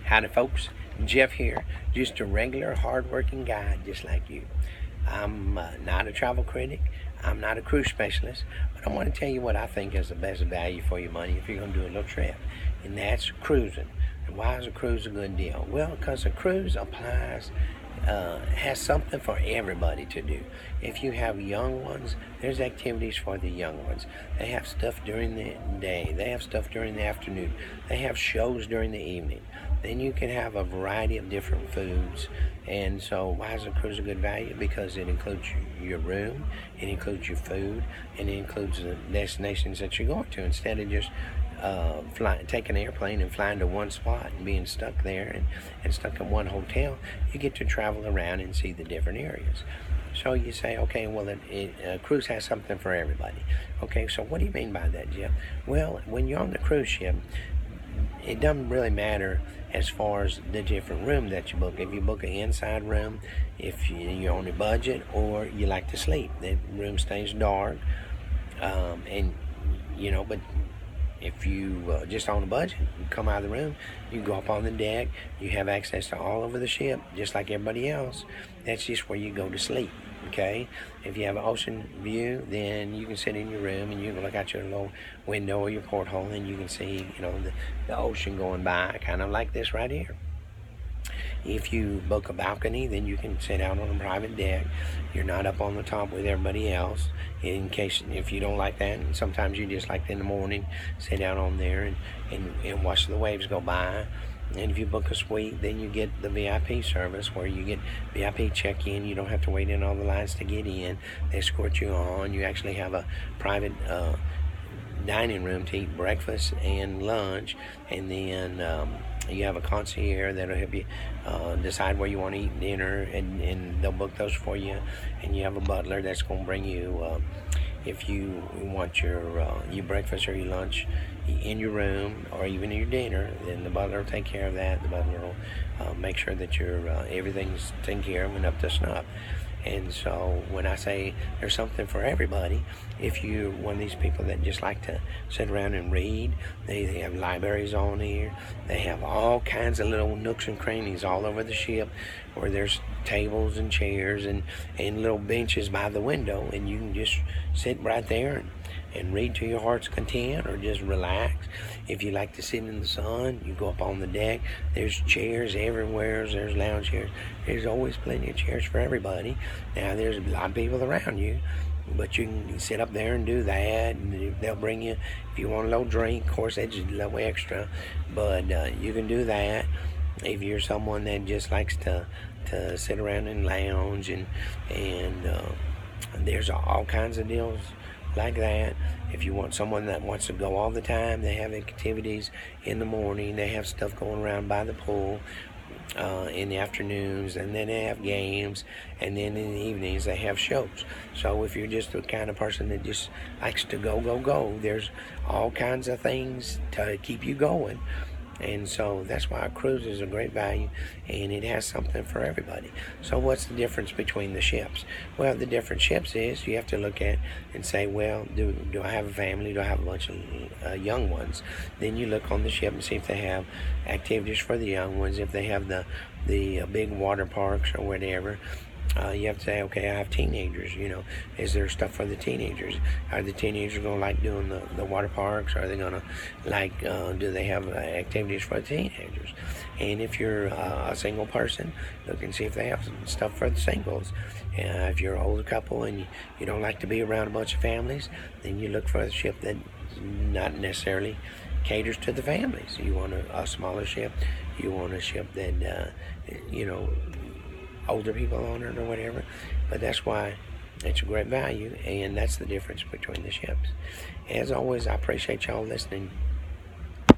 Howdy folks, Jeff here, just a regular hard-working guy just like you. I'm not a travel critic, I'm not a cruise specialist, but I want to tell you what I think is the best value for your money if you're going to do a little trip, and that's cruising. And why is a cruise a good deal? Well, because a cruise has something for everybody to do. If you have young ones, there's activities for the young ones. They have stuff during the day, they have stuff during the afternoon, they have shows during the evening. Then you can have a variety of different foods. And so why is a cruise a good value? Because it includes your room, it includes your food, and it includes the destinations that you're going to, instead of just taking an airplane and flying to one spot and being stuck there and stuck in one hotel. You get to travel around and see the different areas. So you say, okay, well, a cruise has something for everybody. Okay, so what do you mean by that, Jeff? Well, when you're on the cruise ship, it doesn't really matter as far as the different room that you book. If you book an inside room, if you're on a budget, or you like to sleep, the room stays dark, but if you just on a budget, you come out of the room, you go up on the deck, you have access to all over the ship, just like everybody else. That's just where you go to sleep, okay? If you have an ocean view, then you can sit in your room and you can look out your little window or your porthole and you can see, the ocean going by, kind of like this right here. If you book a balcony, then you can sit out on a private deck. You're not up on the top with everybody else. In case, if you don't like that, and sometimes you just like in the morning, sit out on there and watch the waves go by. And if you book a suite, then you get the VIP service where you get VIP check-in. You don't have to wait in all the lines to get in. They escort you on. You actually have a private dining room to eat breakfast and lunch, and then you have a concierge that'll help you decide where you want to eat dinner, and they'll book those for you. And you have a butler that's going to bring you, if you want your breakfast or your lunch in your room, or even your dinner, then the butler will take care of that. The butler will make sure that everything's taken care of and up to snuff. And so when I say there's something for everybody, if you're one of these people that just like to sit around and read, they have libraries on here. They have all kinds of little nooks and crannies all over the ship where there's tables and chairs and little benches by the window, and you can just sit right there and read to your heart's content, or just relax. If you like to sit in the sun, you go up on the deck. There's chairs everywhere. There's lounge chairs. There's always plenty of chairs for everybody. Now, there's a lot of people around you, but you can sit up there and do that, and they'll bring you, if you want a little drink, of course, that's just a little extra, but you can do that. If you're someone that just likes to sit around and lounge, and there's all kinds of deals like that. If you want someone that wants to go all the time, they have activities in the morning. They have stuff going around by the pool in the afternoons, and then they have games, and then in the evenings they have shows. So if you're just the kind of person that just likes to go, there's all kinds of things to keep you going. And so that's why a cruise is a great value, and it has something for everybody. So what's the difference between the ships? Well, the different ships is you have to look at and say, well, do I have a family? Do I have a bunch of young ones? Then you look on the ship and see if they have activities for the young ones, if they have the big water parks or whatever. You have to say, okay, I have teenagers, is there stuff for the teenagers? Are the teenagers going to like doing the water parks? Are they going to like, do they have activities for the teenagers? And if you're a single person, look and see if they have some stuff for the singles. If you're an older couple and you don't like to be around a bunch of families, then you look for a ship that not necessarily caters to the families. You want a smaller ship. You want a ship that, older people on it or whatever. But that's why it's a great value, and that's the difference between the ships. As always, I appreciate y'all listening.